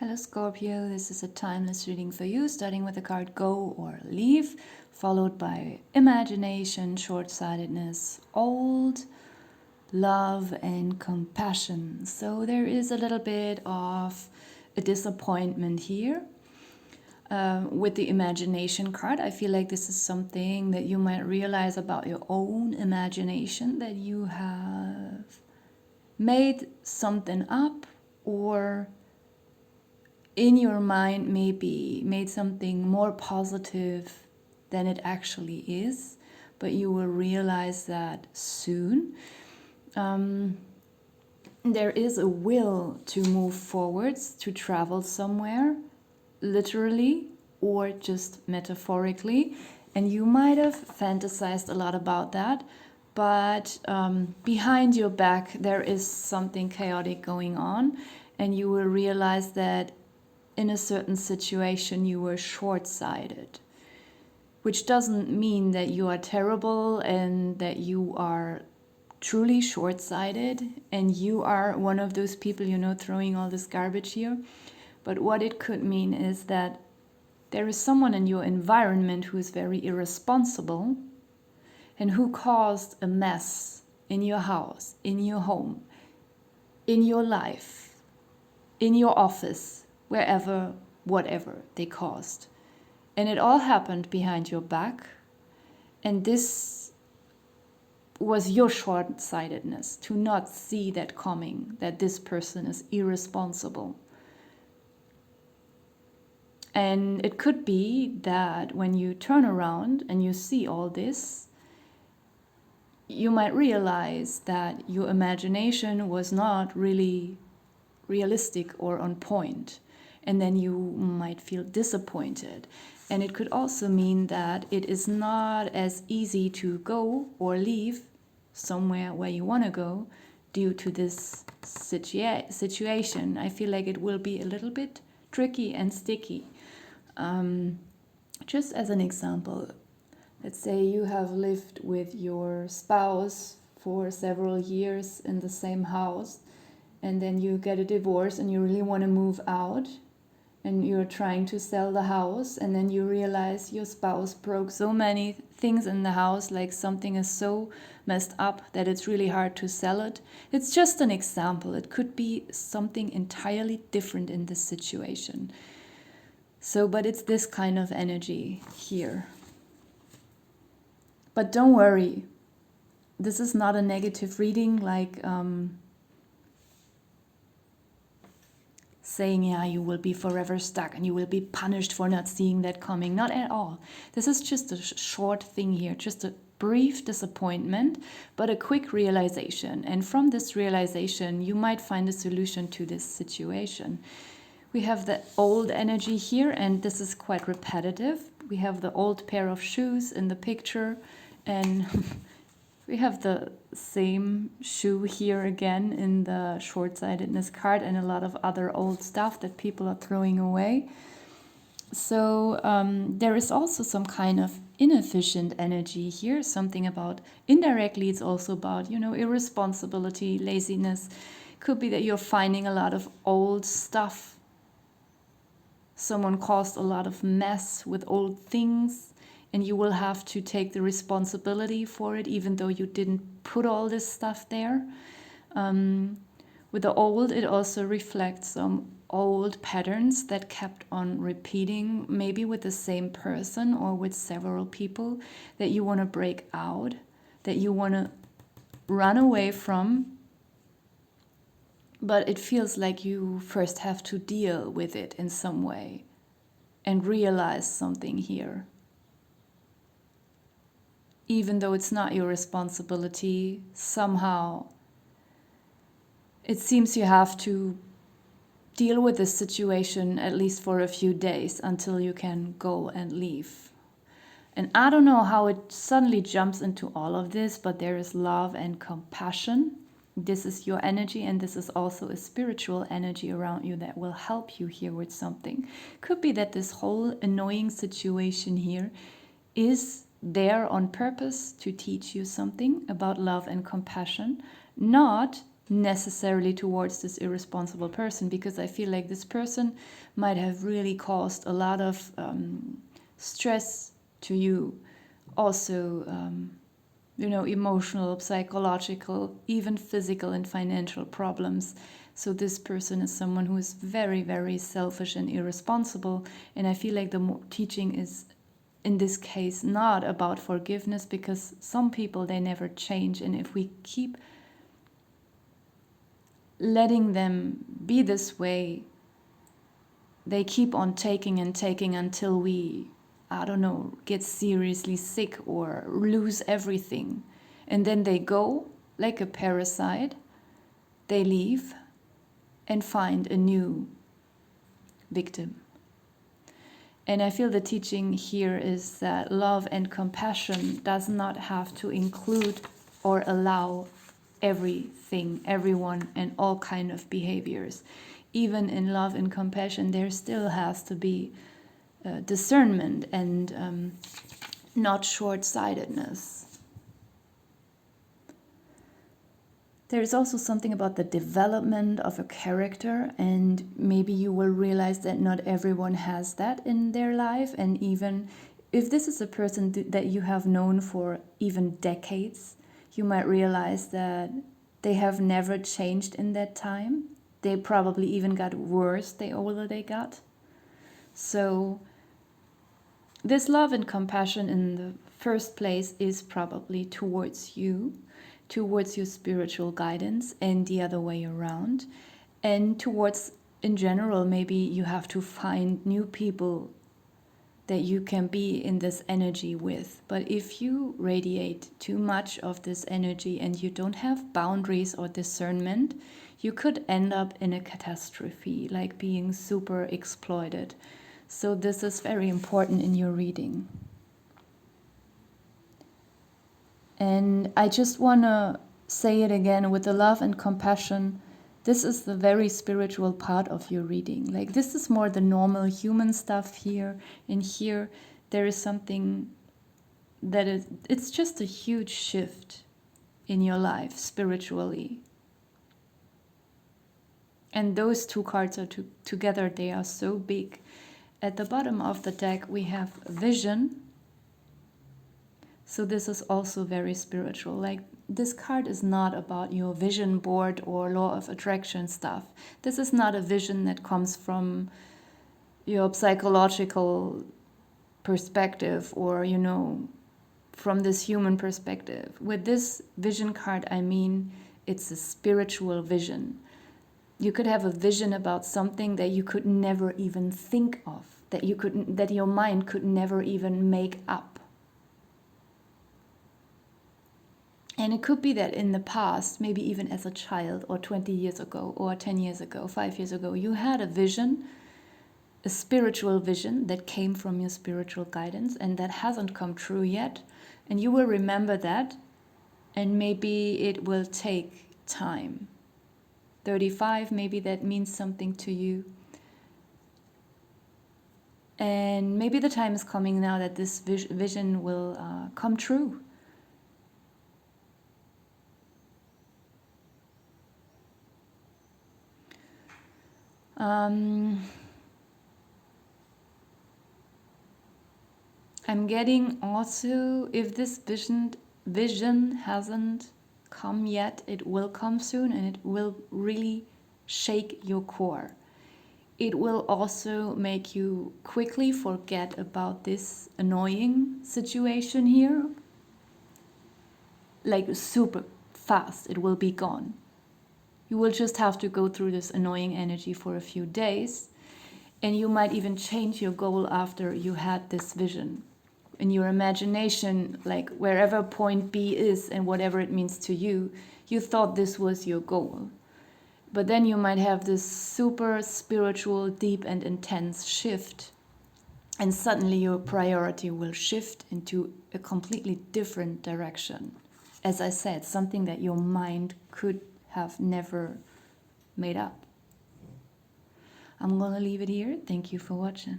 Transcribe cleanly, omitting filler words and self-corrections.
Hello Scorpio, this is a timeless reading for you, starting with the card Go or Leave, followed by imagination, short-sightedness, old, love, and compassion. So there is a little bit of a disappointment here. With the imagination card, I feel like this is something that you might realize about your own imagination, that you have made something up, or in your mind maybe made something more positive than it actually is, but you will realize that soon. There is a will to move forwards, to travel somewhere, literally or just metaphorically, and you might have fantasized a lot about that, but behind your back there is something chaotic going on, and you will realize that in a certain situation you were short-sighted, which doesn't mean that you are terrible and that you are truly short-sighted and you are one of those people, throwing all this garbage here. But what it could mean is that there is someone in your environment who is very irresponsible and who caused a mess in your house, in your home, in your life, in your office, wherever, whatever they caused. And it all happened behind your back. And this was your short-sightedness, to not see that coming, that this person is irresponsible. And it could be that when you turn around and you see all this, you might realize that your imagination was not really realistic or on point. And then you might feel disappointed. And it could also mean that it is not as easy to go or leave somewhere where you want to go due to this situation. I feel like it will be a little bit tricky and sticky. Just as an example, let's say you have lived with your spouse for several years in the same house, and then you get a divorce and you really want to move out, and you're trying to sell the house, and then you realize your spouse broke so many things in the house, like something is so messed up that it's really hard to sell it. It's just an example. It could be something entirely different in this situation. So, but it's this kind of energy here. But don't worry. This is not a negative reading, like saying, yeah, you will be forever stuck and you will be punished for not seeing that coming. Not at all. This is just a short thing here, just a brief disappointment, but a quick realization. And from this realization, you might find a solution to this situation. We have the old energy here, and this is quite repetitive. We have the old pair of shoes in the picture, and we have the same shoe here again in the short-sightedness card, and a lot of other old stuff that people are throwing away. So there is also some kind of inefficient energy here, something about, indirectly it's also about, irresponsibility, laziness. Could be that you're finding a lot of old stuff. Someone caused a lot of mess with old things, and you will have to take the responsibility for it, even though you didn't put all this stuff there. With the old, it also reflects some old patterns that kept on repeating, maybe with the same person or with several people, that you want to break out, that you want to run away from. But it feels like you first have to deal with it in some way and realize something here. Even though it's not your responsibility, somehow it seems you have to deal with this situation at least for a few days until you can go and leave. And I don't know how it suddenly jumps into all of this, but there is love and compassion. This is your energy, and this is also a spiritual energy around you that will help you here with something. Could be that this whole annoying situation here is there on purpose to teach you something about love and compassion, not necessarily towards this irresponsible person, because I feel like this person might have really caused a lot of stress to you. Also, emotional, psychological, even physical and financial problems. So this person is someone who is very, very selfish and irresponsible. And I feel like the teaching is, in this case, not about forgiveness, because some people, they never change. And if we keep letting them be this way, they keep on taking and taking until we, I don't know, get seriously sick or lose everything. And then they go like a parasite, they leave and find a new victim. And I feel the teaching here is that love and compassion does not have to include or allow everything, everyone, and all kind of behaviors. Even in love and compassion, there still has to be discernment and not short-sightedness. There is also something about the development of a character, and maybe you will realize that not everyone has that in their life. And even if this is a person that you have known for even decades, you might realize that they have never changed in that time. They probably even got worse the older they got. So this love and compassion in the first place is probably towards you, towards your spiritual guidance, and the other way around. And towards, in general, maybe you have to find new people that you can be in this energy with. But if you radiate too much of this energy and you don't have boundaries or discernment, you could end up in a catastrophe, like being super exploited. So this is very important in your reading. And I just want to say it again, with the love and compassion, this is the very spiritual part of your reading. Like, this is more the normal human stuff here. And here there is something that it's just a huge shift in your life spiritually. And those two cards are together, they are so big. At the bottom of the deck we have vision. So this is also very spiritual. Like, this card is not about your vision board or law of attraction stuff. This is not a vision that comes from your psychological perspective or, from this human perspective. With this vision card, I mean, it's a spiritual vision. You could have a vision about something that you could never even think of, that your mind could never even make up. And it could be that in the past, maybe even as a child, or 20 years ago, or 10 years ago, 5 years ago, you had a vision, a spiritual vision that came from your spiritual guidance, and that hasn't come true yet. And you will remember that, and maybe it will take time. 35, maybe that means something to you. And maybe the time is coming now that this vision will come true. I'm getting also, if this vision hasn't come yet, it will come soon, and it will really shake your core. It will also make you quickly forget about this annoying situation here. Like, super fast, it will be gone. You will just have to go through this annoying energy for a few days, and you might even change your goal after you had this vision. In your imagination, like wherever point B is and whatever it means to you, you thought this was your goal. But then you might have this super spiritual, deep and intense shift, and suddenly your priority will shift into a completely different direction. As I said, something that your mind could have never made up. I'm gonna leave it here. Thank you for watching.